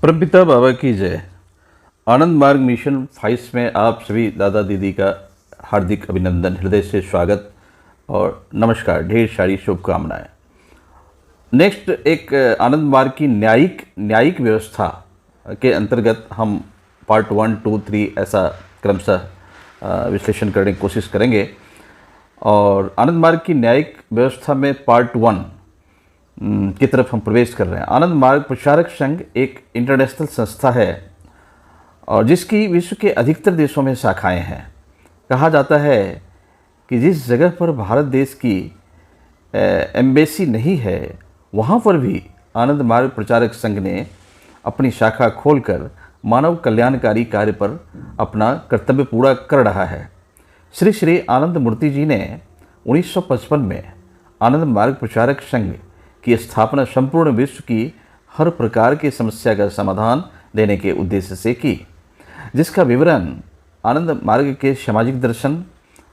परमपिता बाबा की जय। आनंद मार्ग मिशन 5 में आप सभी दादा दीदी का हार्दिक अभिनंदन, हृदय से स्वागत और नमस्कार, ढेर सारी शुभकामनाएं। नेक्स्ट एक आनंद मार्ग की न्यायिक व्यवस्था के अंतर्गत हम पार्ट 1, 2, 3 ऐसा क्रमशः विश्लेषण करने की कोशिश करेंगे। और आनंद मार्ग की न्यायिक व्यवस्था में पार्ट 1 की तरफ हम प्रवेश कर रहे हैं। आनंद मार्ग प्रचारक संघ एक इंटरनेशनल संस्था है और जिसकी विश्व के अधिकतर देशों में शाखाएं हैं। कहा जाता है कि जिस जगह पर भारत देश की एम्बेसी नहीं है वहाँ पर भी आनंद मार्ग प्रचारक संघ ने अपनी शाखा खोलकर मानव कल्याणकारी कार्य पर अपना कर्तव्य पूरा कर रहा है। श्री श्री आनंद मूर्ति जी ने 1955 में आनंद मार्ग प्रचारक संघ की स्थापना संपूर्ण विश्व की हर प्रकार की समस्या का समाधान देने के उद्देश्य से की, जिसका विवरण आनंद मार्ग के सामाजिक दर्शन,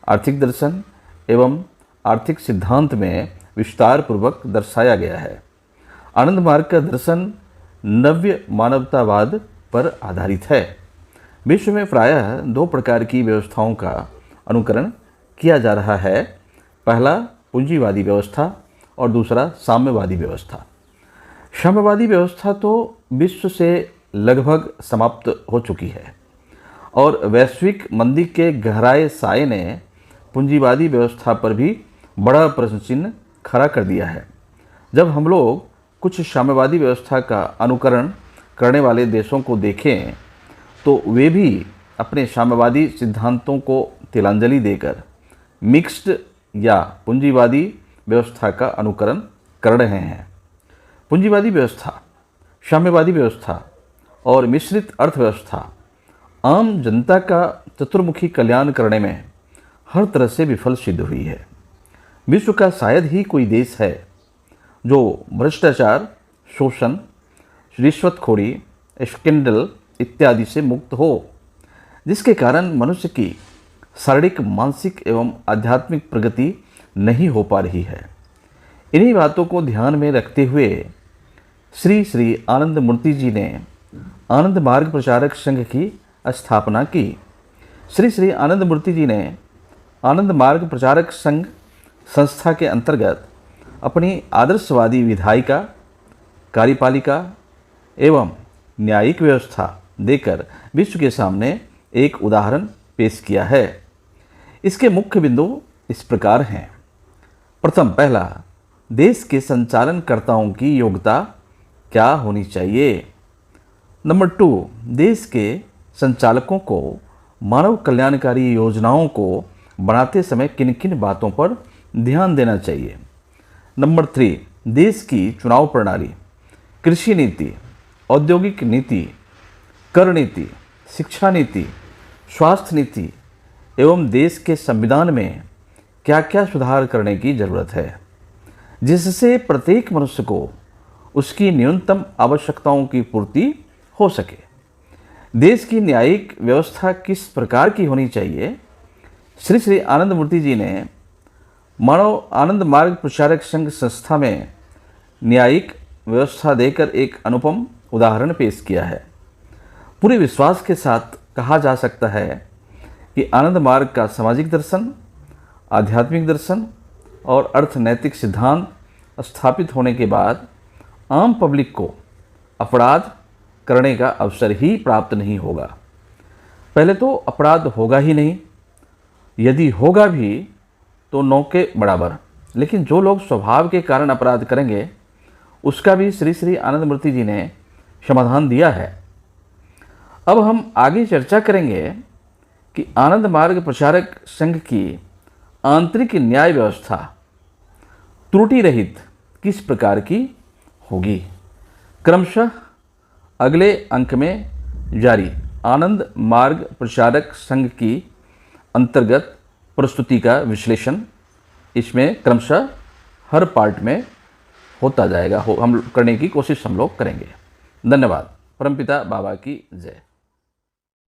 आर्थिक दर्शन एवं आर्थिक सिद्धांत में विस्तार पूर्वक दर्शाया गया है। आनंद मार्ग का दर्शन नव्य मानवतावाद पर आधारित है। विश्व में प्रायः 2 प्रकार की व्यवस्थाओं का अनुकरण किया जा रहा है। पहला पूंजीवादी व्यवस्था और दूसरा साम्यवादी व्यवस्था। साम्यवादी व्यवस्था तो विश्व से लगभग समाप्त हो चुकी है और वैश्विक मंदी के गहराए साए ने पूंजीवादी व्यवस्था पर भी बड़ा प्रश्न चिन्ह खड़ा कर दिया है। जब हम लोग कुछ साम्यवादी व्यवस्था का अनुकरण करने वाले देशों को देखें तो वे भी अपने साम्यवादी सिद्धांतों को तिलांजलि देकर मिक्स्ड या पूंजीवादी व्यवस्था का अनुकरण कर रहे हैं। पूंजीवादी व्यवस्था, साम्यवादी व्यवस्था और मिश्रित अर्थव्यवस्था आम जनता का चतुर्मुखी कल्याण करने में हर तरह से विफल सिद्ध हुई है। विश्व का शायद ही कोई देश है जो भ्रष्टाचार, शोषण, रिश्वतखोरी, स्कैंडल इत्यादि से मुक्त हो, जिसके कारण मनुष्य की शारीरिक, मानसिक एवं आध्यात्मिक प्रगति नहीं हो पा रही है। इन्हीं बातों को ध्यान में रखते हुए श्री श्री आनंद मूर्ति जी ने आनंद मार्ग प्रचारक संघ की स्थापना की। श्री श्री आनंद मूर्ति जी ने आनंद मार्ग प्रचारक संघ संस्था के अंतर्गत अपनी आदर्शवादी विधायिका, कार्यपालिका एवं न्यायिक व्यवस्था देकर विश्व के सामने एक उदाहरण पेश किया है। इसके मुख्य बिंदु इस प्रकार हैं। प्रथम, पहला, देश के संचालनकर्ताओं की योग्यता क्या होनी चाहिए। नंबर 2, देश के संचालकों को मानव कल्याणकारी योजनाओं को बनाते समय किन किन बातों पर ध्यान देना चाहिए। नंबर 3, देश की चुनाव प्रणाली, कृषि नीति, औद्योगिक नीति, कर नीति, शिक्षा नीति, स्वास्थ्य नीति एवं देश के संविधान में क्या क्या सुधार करने की ज़रूरत है, जिससे प्रत्येक मनुष्य को उसकी न्यूनतम आवश्यकताओं की पूर्ति हो सके। देश की न्यायिक व्यवस्था किस प्रकार की होनी चाहिए। श्री श्री आनंद मूर्ति जी ने मानव आनंद मार्ग प्रचारक संघ संस्था में न्यायिक व्यवस्था देकर एक अनुपम उदाहरण पेश किया है। पूरे विश्वास के साथ कहा जा सकता है कि आनंद मार्ग का सामाजिक दर्शन, आध्यात्मिक दर्शन और अर्थनैतिक सिद्धांत स्थापित होने के बाद आम पब्लिक को अपराध करने का अवसर ही प्राप्त नहीं होगा। पहले तो अपराध होगा ही नहीं, यदि होगा भी तो नौ के बराबर। लेकिन जो लोग स्वभाव के कारण अपराध करेंगे उसका भी श्री श्री आनंद मूर्ति जी ने समाधान दिया है। अब हम आगे चर्चा करेंगे कि आनंद मार्ग प्रचारक संघ की आंतरिक न्याय व्यवस्था त्रुटि रहित किस प्रकार की होगी। क्रमशः अगले अंक में जारी आनंद मार्ग प्रचारक संघ की अंतर्गत प्रस्तुति का विश्लेषण इसमें क्रमशः हर पार्ट में होता जाएगा, हम करने की कोशिश हम लोग करेंगे। धन्यवाद। परमपिता बाबा की जय।